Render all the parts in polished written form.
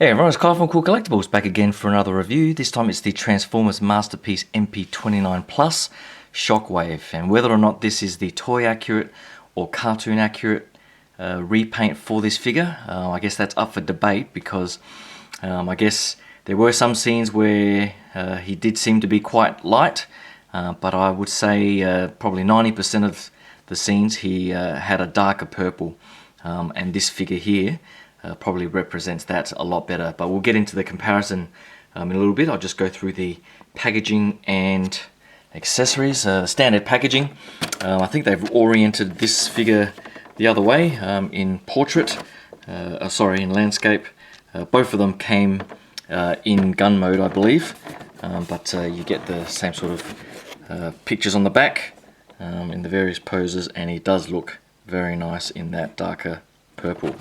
Hey everyone, it's Kyle from Cool Collectibles back again for another review. This time it's the Transformers Masterpiece MP-29 Plus Shockwave, and whether or not this is the toy accurate or cartoon accurate repaint for this figure, I guess that's up for debate because I guess there were some scenes where he did seem to be quite light, but I would say probably 90% of the scenes he had a darker purple, and this figure here probably represents that a lot better. But we'll get into the comparison in a little bit. I'll just go through the packaging and accessories. Standard packaging. I think they've oriented this figure the other way in portrait, in landscape. Both of them came in gun mode, I believe, but you get the same sort of pictures on the back in the various poses, and he does look very nice in that darker purple.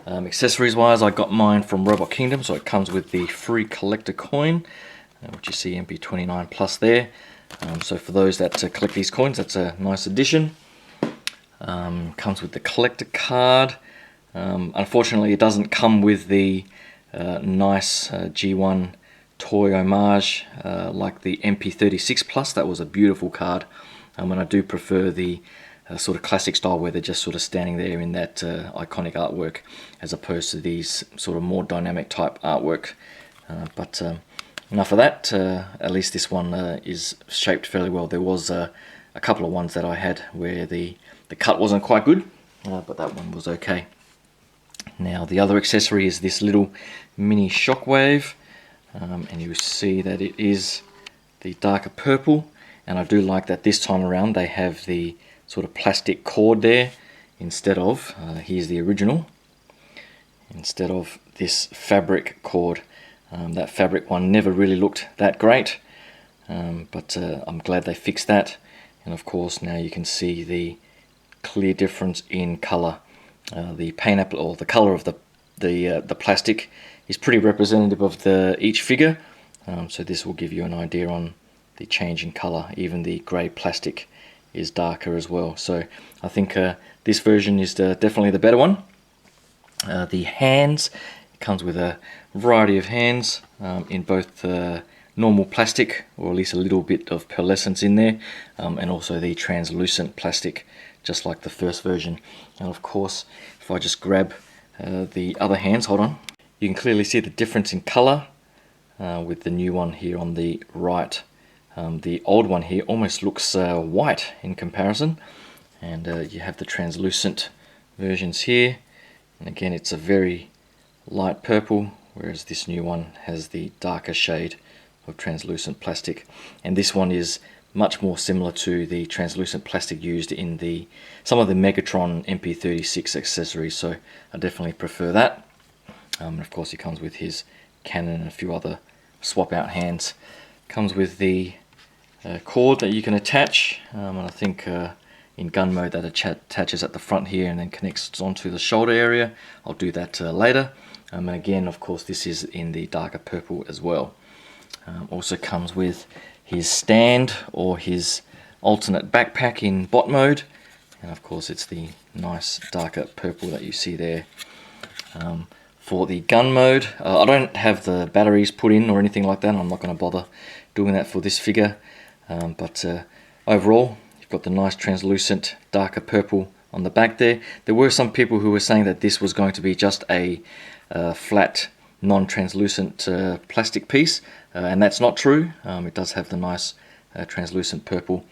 Accessories wise, I got mine from Robot Kingdom, so it comes with the free collector coin, which you see MP-29 Plus there. So for those that collect these coins, that's a nice addition. Comes with the collector card. Unfortunately, it doesn't come with the nice G1 toy homage like the MP-36 Plus. That was a beautiful card, and I do prefer the sort of classic style where they're just sort of standing there in that iconic artwork, as opposed to these sort of more dynamic type artwork. But enough of that. At least this one is shaped fairly well. There was a couple of ones that I had where the cut wasn't quite good, but that one was okay. Now the other accessory is this little mini Shockwave, and you see that it is the darker purple, and I do like that this time around they have the sort of plastic cord there instead of, here's the original, instead of this fabric cord. That fabric one never really looked that great, but I'm glad they fixed that. And of course now you can see the clear difference in color. The paint or the color of the plastic is pretty representative of each figure, so this will give you an idea on the change in color. Even the grey plastic is darker as well, so I think this version is definitely the better one. The hands, it comes with a variety of hands in both normal plastic, or at least a little bit of pearlescence in there, and also the translucent plastic, just like the first version. And of course, if I just grab the other hands, hold on, you can clearly see the difference in color with the new one here on the right. The old one here almost looks white in comparison, and you have the translucent versions here, and again it's a very light purple, whereas this new one has the darker shade of translucent plastic. And this one is much more similar to the translucent plastic used in some of the Megatron MP-36 accessories, so I definitely prefer that. And of course he comes with his cannon and a few other swap out hands. Comes with the cord that you can attach, and I think in gun mode that attaches at the front here and then connects onto the shoulder area. I'll do that later. And again, of course, this is in the darker purple as well. Also comes with his stand or his alternate backpack in bot mode, and of course it's the nice darker purple that you see there. For the gun mode, I don't have the batteries put in or anything like that, and I'm not going to bother doing that for this figure. But overall, you've got the nice translucent darker purple on the back there. There were some people who were saying that this was going to be just a flat, non-translucent plastic piece, and that's not true. It does have the nice translucent purple,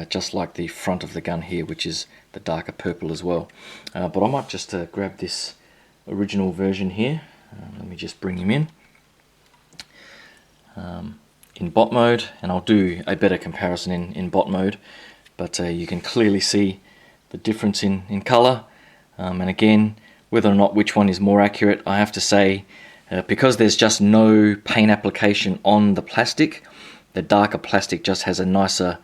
just like the front of the gun here, which is the darker purple as well. But I might just grab this original version here. Let me just bring him in bot mode, and I'll do a better comparison in bot mode, but you can clearly see the difference in color. And again, whether or not which one is more accurate, I have to say, because there's just no paint application on the plastic, the darker plastic just has a nicer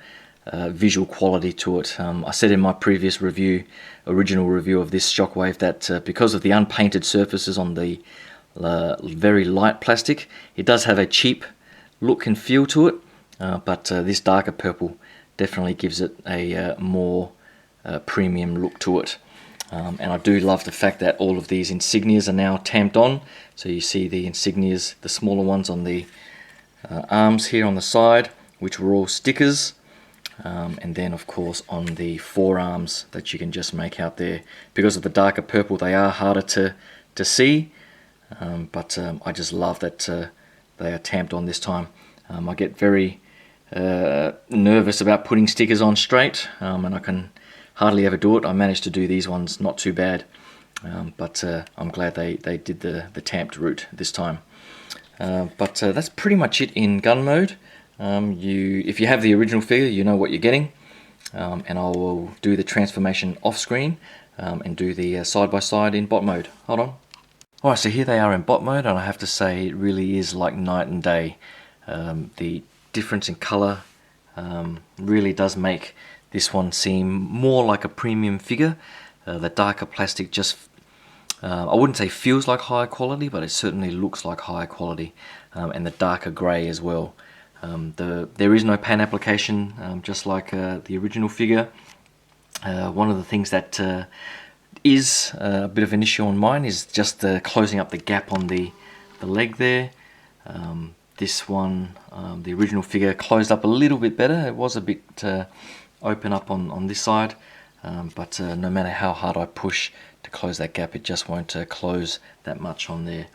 visual quality to it. I said in my previous original review of this Shockwave, that because of the unpainted surfaces on the very light plastic, it does have a cheap look and feel to it, but this darker purple definitely gives it a more premium look to it. And I do love the fact that all of these insignias are now tamped on. So you see the insignias, the smaller ones on the arms here on the side, which were all stickers. And then of course on the forearms that you can just make out there. Because of the darker purple, they are harder to see. But I just love that they are tamped on this time. I get very nervous about putting stickers on straight, and I can hardly ever do it. I managed to do these ones not too bad, but I'm glad they did the tamped route this time. But that's pretty much it in gun mode. If you have the original figure, you know what you're getting, and I will do the transformation off screen and do the side by side in bot mode. Hold on. Alright, so here they are in bot mode, and I have to say it really is like night and day. The difference in color really does make this one seem more like a premium figure. The darker plastic just, I wouldn't say feels like higher quality, but it certainly looks like higher quality, and the darker grey as well. There is no pan application, just like the original figure. One of the things that is a bit of an issue on mine is just closing up the gap on the leg there. This one, the original figure, closed up a little bit better. It was a bit open up on this side, but no matter how hard I push to close that gap, it just won't close that much on there.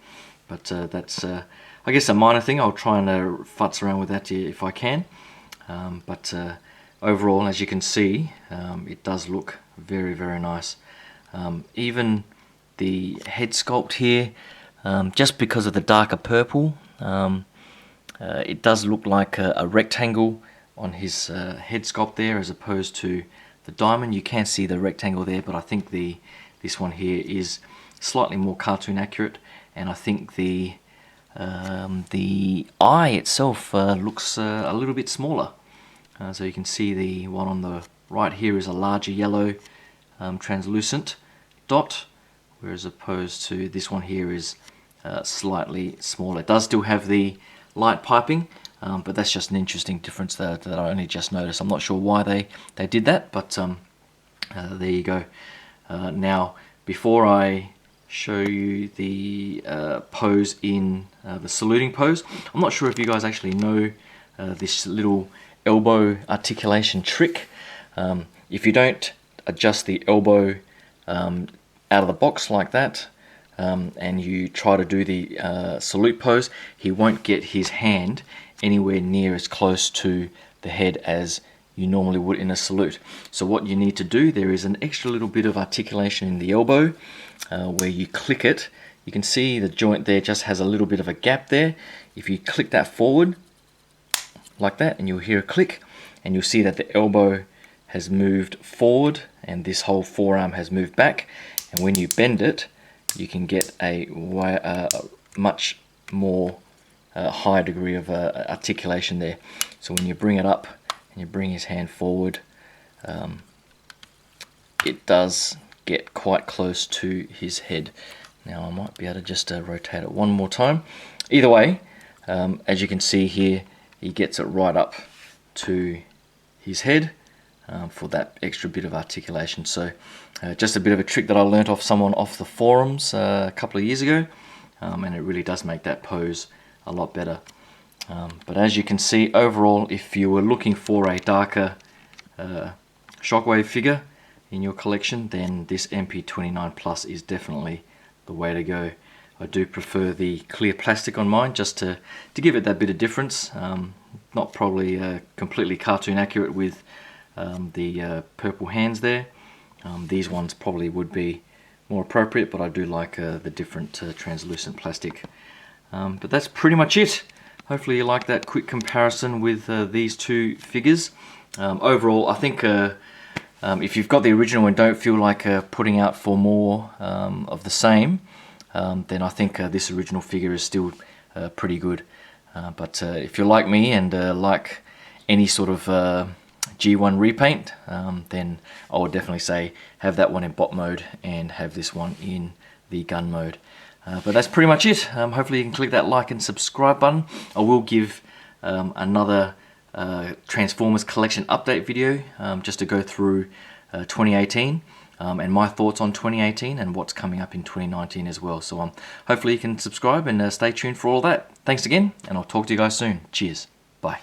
But that's, I guess, a minor thing. I'll try and futz around with that if I can. But overall, as you can see, it does look very, very nice. Even the head sculpt here, just because of the darker purple, it does look like a rectangle on his head sculpt there, as opposed to the diamond. You can see the rectangle there, but I think this one here is slightly more cartoon accurate, and I think the eye itself looks a little bit smaller. So you can see the one on the right here is a larger yellow translucent dot, whereas opposed to this one here is slightly smaller. It does still have the light piping, but that's just an interesting difference that I only just noticed. I'm not sure why they did that, but there you go. Now, before I show you the pose in the saluting pose, I'm not sure if you guys actually know this little elbow articulation trick. If you don't adjust the elbow out of the box like that, and you try to do the salute pose, he won't get his hand anywhere near as close to the head as you normally would in a salute. So what you need to do, there is an extra little bit of articulation in the elbow where you click it. You can see the joint there just has a little bit of a gap there. If you click that forward like that, and you'll hear a click, and you'll see that the elbow has moved forward and this whole forearm has moved back, and when you bend it, you can get a much more high degree of articulation there. So when you bring it up and you bring his hand forward, it does get quite close to his head. Now I might be able to just rotate it one more time. Either way, as you can see here, he gets it right up to his head for that extra bit of articulation. So just a bit of a trick that I learnt off someone off the forums a couple of years ago, and it really does make that pose a lot better. But as you can see, overall, if you were looking for a darker Shockwave figure in your collection, then this MP-29 Plus is definitely the way to go. I do prefer the clear plastic on mine, just to give it that bit of difference. Not probably completely cartoon accurate with the purple hands there. These ones probably would be more appropriate, but I do like the different translucent plastic. But that's pretty much it. Hopefully you like that quick comparison with these two figures. Overall, I think if you've got the original and don't feel like putting out for more of the same, then I think this original figure is still pretty good. But if you're like me and like any sort of G1 repaint, then I would definitely say have that one in bot mode and have this one in the gun mode. But that's pretty much it. Hopefully you can click that like and subscribe button. I will give another Transformers collection update video just to go through 2018. and my thoughts on 2018 and what's coming up in 2019 as well. So hopefully you can subscribe and stay tuned for all that. Thanks again, and I'll talk to you guys soon. Cheers. Bye.